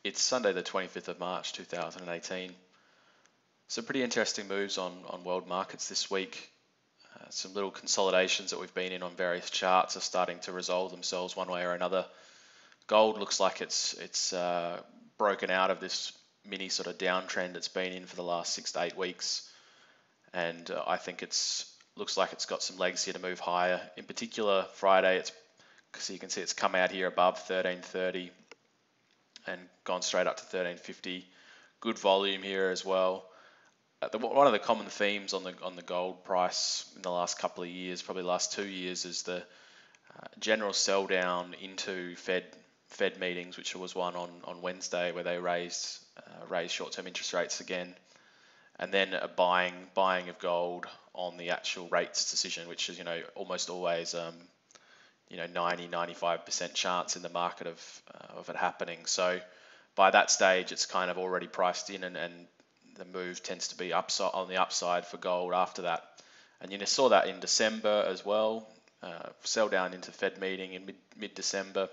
It's Sunday the 25th of March 2018. Some pretty interesting moves on world markets this week. Some little consolidations that we've been in on various charts are starting to resolve themselves one way or another. Gold looks like it's broken out of this mini sort of downtrend it's been in for the last 6 to 8 weeks, and I think looks like it's got some legs here to move higher. In particular, Friday, so you can see it's come out here above 1330 and gone straight up to 1350. Good volume here as well. One of the common themes on the gold price in the last couple of years, probably the last 2 years, is the general sell down into Fed meetings, which was one on Wednesday where they raised short-term interest rates again, and then a buying of gold on the actual rates decision, which is almost always 90-95% chance in the market of it happening. So by that stage, it's kind of already priced in, and the move tends to be on the upside for gold after that. And you saw that in December as well. Sell down into Fed meeting in mid-December,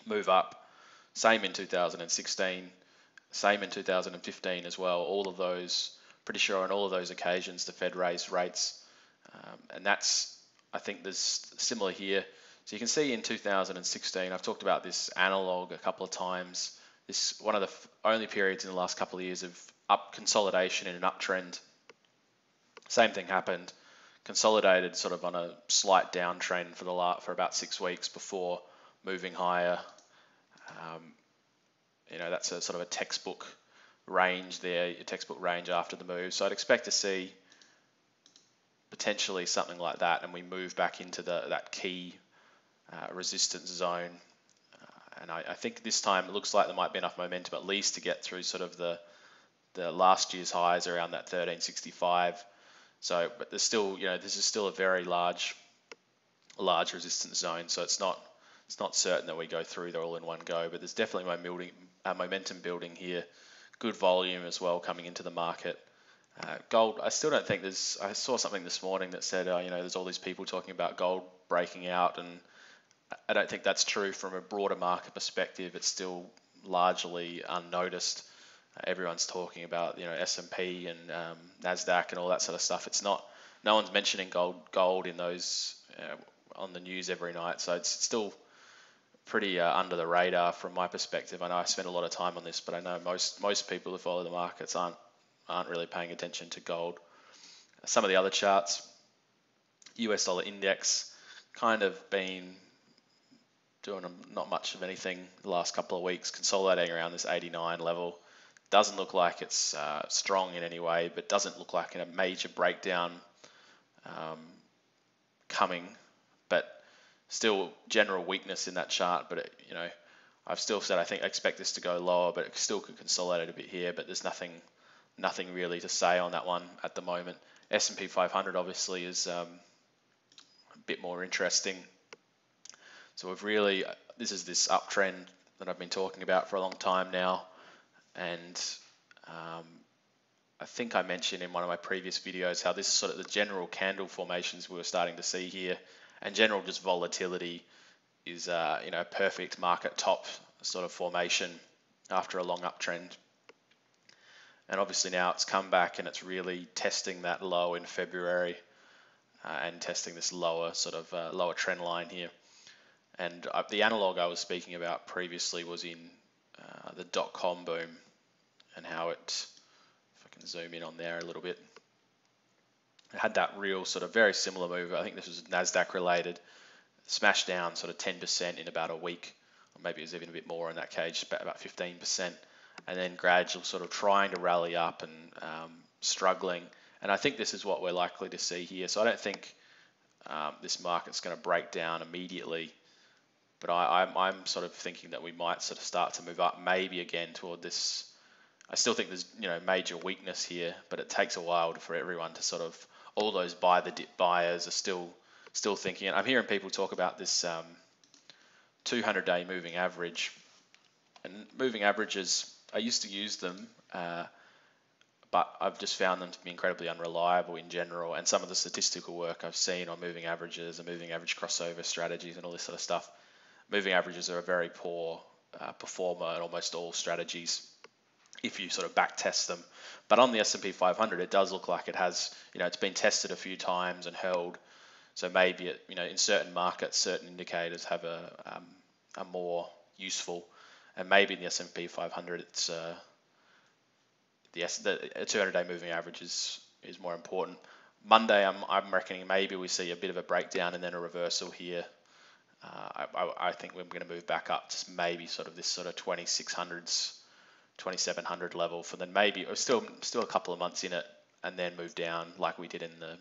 move up. Same in 2016, same in 2015 as well. All of those, pretty sure on all of those occasions, the Fed raised rates, and I think there's similar here. So you can see in 2016, I've talked about this analog a couple of times. This one of the only periods in the last couple of years of up consolidation in an uptrend. Same thing happened. Consolidated sort of on a slight downtrend for about 6 weeks before moving higher. That's a sort of a textbook range there, a textbook range after the move. So I'd expect to see potentially something like that, and we move back into that key resistance zone. And I think this time it looks like there might be enough momentum at least to get through sort of the last year's highs around that 1365. So, but there's still, this is still a very large resistance zone. So it's not certain that we go through there all in one go, but there's definitely momentum building here. Good volume as well coming into the market. Gold, I still don't think I saw something this morning that said, there's all these people talking about gold breaking out, and I don't think that's true from a broader market perspective. It's still largely unnoticed. Everyone's talking about, S&P and NASDAQ and all that sort of stuff. No one's mentioning gold in those on the news every night. So it's still pretty under the radar from my perspective. I know I spend a lot of time on this, but I know most people who follow the markets aren't really paying attention to gold. Some of the other charts, US dollar index, kind of been doing not much of anything the last couple of weeks, consolidating around this 89 level. Doesn't look like it's strong in any way, but doesn't look like a major breakdown coming. But still general weakness in that chart. But I've still said I expect this to go lower, but it still could consolidate a bit here. But there's nothing really to say on that one at the moment. S&P 500 obviously is a bit more interesting. So this is this uptrend that I've been talking about for a long time now, and I think I mentioned in one of my previous videos how this is sort of the general candle formations we were starting to see here, and general just volatility is a perfect market top sort of formation after a long uptrend. And obviously now it's come back and it's really testing that low in February and testing this lower lower trend line here. And the analog I was speaking about previously was in the dot-com boom, and how if I can zoom in on there a little bit, it had that real sort of very similar move. I think this was NASDAQ related, smashed down sort of 10% in about a week, or maybe it was even a bit more in that case, about 15%, and then gradual sort of trying to rally up and struggling. And I think this is what we're likely to see here. So I don't think this market's going to break down immediately, but I'm sort of thinking that we might sort of start to move up maybe again toward this. I still think there's major weakness here, but it takes a while for everyone to sort of, all those buy the dip buyers are still thinking. And I'm hearing people talk about this 200-day moving average, and moving averages, I used to use them, but I've just found them to be incredibly unreliable in general. And some of the statistical work I've seen on moving averages and moving average crossover strategies and all this sort of stuff, moving averages are a very poor performer in almost all strategies if you sort of back test them. But on the S&P 500, it does look like it has, it's been tested a few times and held. So maybe in certain markets, certain indicators have a more useful, and maybe in the S&P 500, it's the 200-day moving average is more important. Monday, I'm reckoning maybe we see a bit of a breakdown and then a reversal here. I think we're going to move back up to maybe sort of this sort of 2600s, 2700 level for then maybe still a couple of months in it, and then move down like we did in the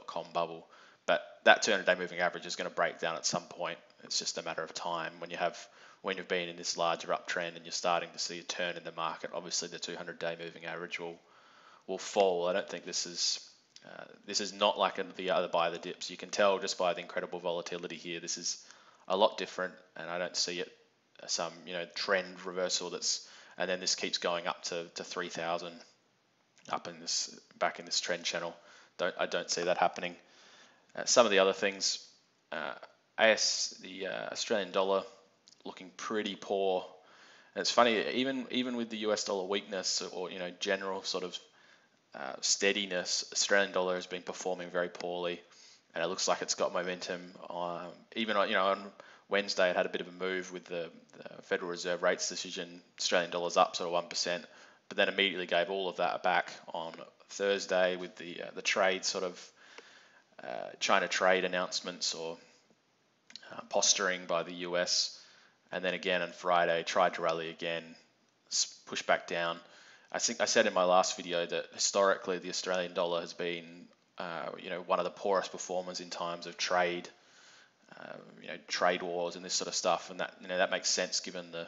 .com bubble. But that 200-day moving average is going to break down at some point. It's just a matter of time. When you've been in this larger uptrend and you're starting to see a turn in the market, obviously the 200-day moving average will fall. I don't think this is not like the other buy the dips. You can tell just by the incredible volatility here. This is a lot different, and I don't see it some trend reversal and then this keeps going up to 3,000 back in this trend channel. I don't see that happening. Some of the other things, the Australian dollar looking pretty poor. And it's funny, even with the US dollar weakness or general sort of steadiness, Australian dollar has been performing very poorly, and it looks like it's got momentum. Even on Wednesday, it had a bit of a move with the Federal Reserve rates decision. Australian dollar's up sort of 1%, but then immediately gave all of that back on Thursday with the trade sort of China trade announcements or posturing by the US, and then again on Friday tried to rally again, push back down. I think I said in my last video that historically the Australian dollar has been one of the poorest performers in times of trade wars and this sort of stuff, and that makes sense given the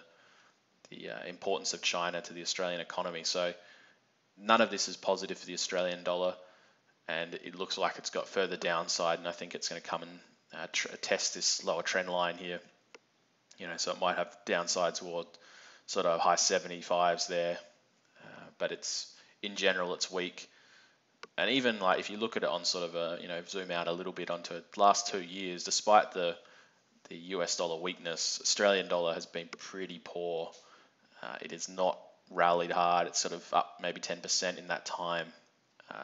importance of China to the Australian economy. So none of this is positive for the Australian dollar, and it looks like it's got further downside, and I think it's going to come and test this lower trend line here. So it might have downside toward sort of high 75s there, but in general it's weak. And even like if you look at it on sort of a zoom out a little bit onto the last 2 years, despite the US dollar weakness, Australian dollar has been pretty poor. It has not rallied hard. It's sort of up maybe 10% in that time,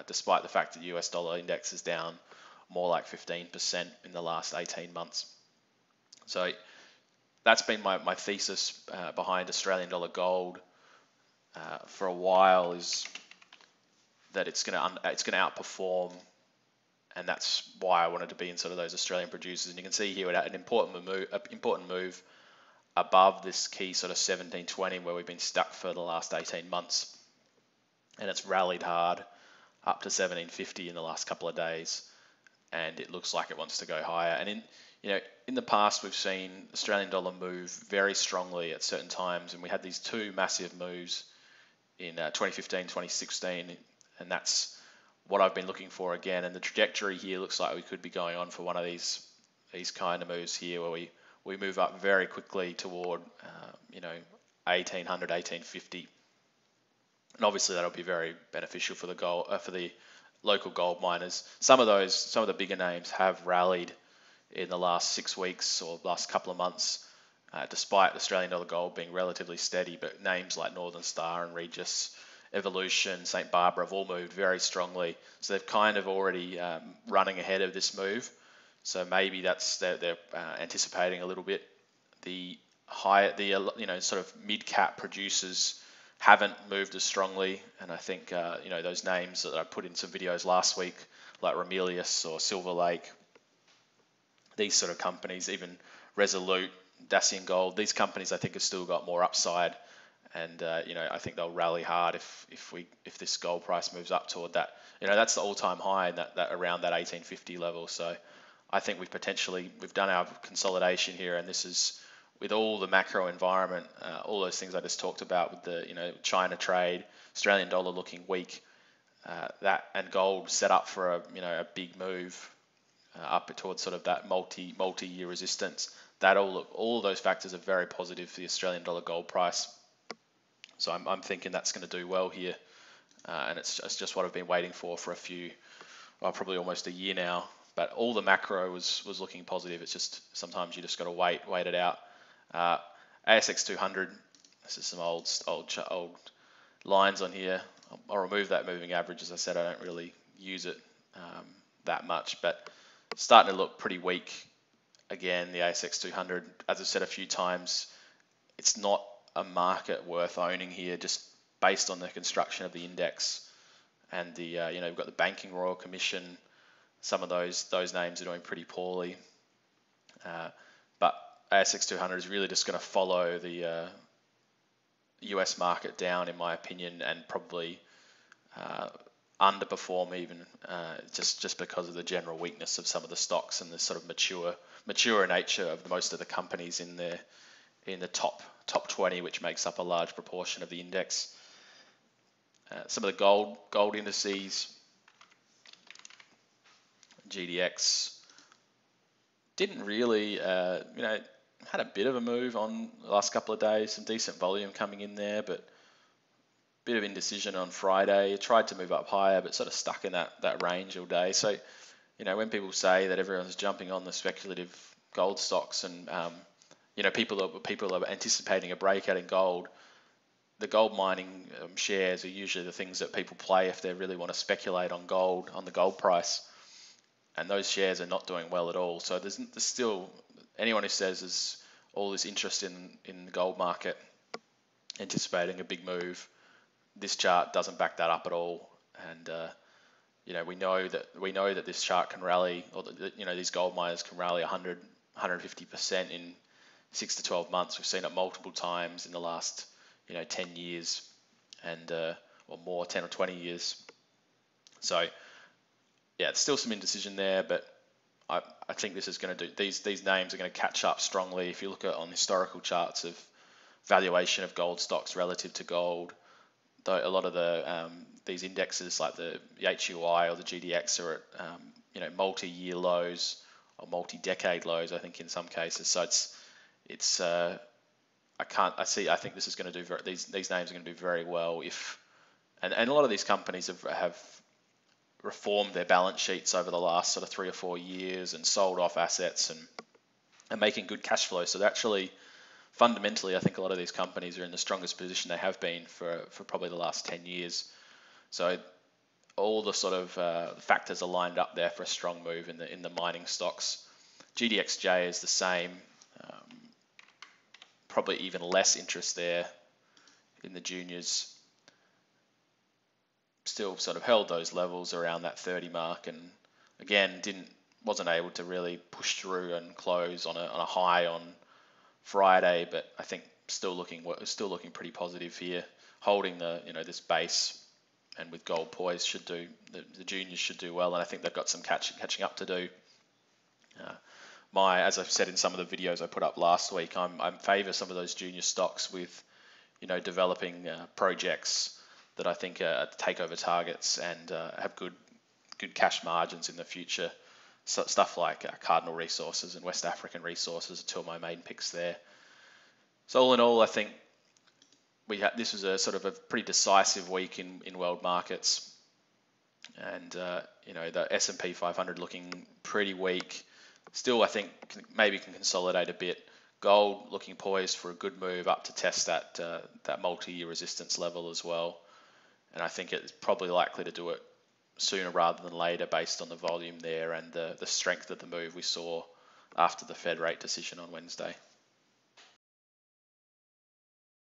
despite the fact that the US dollar index is down more like 15% in the last 18 months. So that's been my thesis behind Australian dollar gold for a while, is that it's going to outperform, and that's why I wanted to be in sort of those Australian producers. And you can see here an important move above this key sort of 1720 where we've been stuck for the last 18 months, and it's rallied hard up to 1750 in the last couple of days, and it looks like it wants to go higher. And in the past we've seen Australian dollar move very strongly at certain times, and we had these two massive moves in 2015, 2016, and that's what I've been looking for again. And the trajectory here looks like we could be going on for one of these kind of moves here, where we move up very quickly toward 1800, 1850, and obviously that'll be very beneficial for the local gold miners. Some of the bigger names have rallied in the last 6 weeks or last couple of months, despite Australian dollar gold being relatively steady. But names like Northern Star and Regis, Evolution, St. Barbara have all moved very strongly. So they've kind of already running ahead of this move. So maybe they're anticipating a little bit. The sort of mid-cap producers haven't moved as strongly, and I think those names that I put in some videos last week, like Ramelius or Silver Lake, these sort of companies, even Resolute, Dacian Gold, these companies I think have still got more upside, and I think they'll rally hard if this gold price moves up toward that. That's the all-time high, that around that 1850 level. So I think we've done our consolidation here, and this is with all the macro environment, all those things I just talked about with the China trade, Australian dollar looking weak, that and gold set up for a big move up towards sort of that multi-year resistance. That all of those factors are very positive for the Australian dollar gold price. So I'm thinking that's going to do well here, and it's just what I've been waiting for probably almost a year now. But all the macro was looking positive. It's just sometimes you just got to wait it out. ASX 200. This is some old lines on here. I'll remove that moving average. As I said, I don't really use it that much, but starting to look pretty weak again. The ASX 200, as I've said a few times, it's not a market worth owning here, just based on the construction of the index and the we've got the Banking Royal Commission. Some of those names are doing pretty poorly, but ASX 200 is really just going to follow the US market down, in my opinion, and probably underperform even just because of the general weakness of some of the stocks and the sort of mature nature of most of the companies in the top 20, which makes up a large proportion of the index. Some of the gold indices, GDX, didn't really, had a bit of a move on the last couple of days, some decent volume coming in there, but bit of indecision on Friday. It tried to move up higher, but sort of stuck in that range all day. So, when people say that everyone's jumping on the speculative gold stocks and, people are anticipating a breakout in gold, the gold mining shares are usually the things that people play if they really want to speculate on gold, on the gold price. And those shares are not doing well at all. So there's still, anyone who says there's all this interest in the gold market, anticipating a big move, this chart doesn't back that up at all. And we know that this chart can rally, or these gold miners can rally 150% in 6 to 12 months. We've seen it multiple times in the last 10 years and or more, 10 or 20 years. So yeah, it's still some indecision there, but I think this is going to do, these names are going to catch up strongly. If you look at on historical charts of valuation of gold stocks relative to gold, though a lot of the these indexes like the HUI or the GDX are at multi-year lows or multi-decade lows, I think in some cases. So I think this is going to do these names are going to do very well and a lot of these companies have reformed their balance sheets over the last sort of 3 or 4 years and sold off assets and making good cash flow. So they're actually, fundamentally, I think a lot of these companies are in the strongest position they have been for probably the last 10 years. So all the sort of factors are lined up there for a strong move in the mining stocks. GDXJ is the same. Probably even less interest there in the juniors. Still sort of held those levels around that 30 mark, and again wasn't able to really push through and close on a high on Friday, but I think still looking pretty positive here, holding this base, and with gold poised should do the juniors should do well, and I think they've got some catching up to do. As I've said in some of the videos I put up last week, I'm favour some of those junior stocks with developing projects that I think are takeover targets and have good cash margins in the future. So stuff like Cardinal Resources and West African Resources are two of my main picks there. So all in all, I think this was a sort of a pretty decisive week in world markets, and the S&P 500 looking pretty weak. Still, I think maybe can consolidate a bit. Gold looking poised for a good move up to test that multi-year resistance level as well. And I think it's probably likely to do it sooner rather than later based on the volume there and the strength of the move we saw after the Fed rate decision on Wednesday.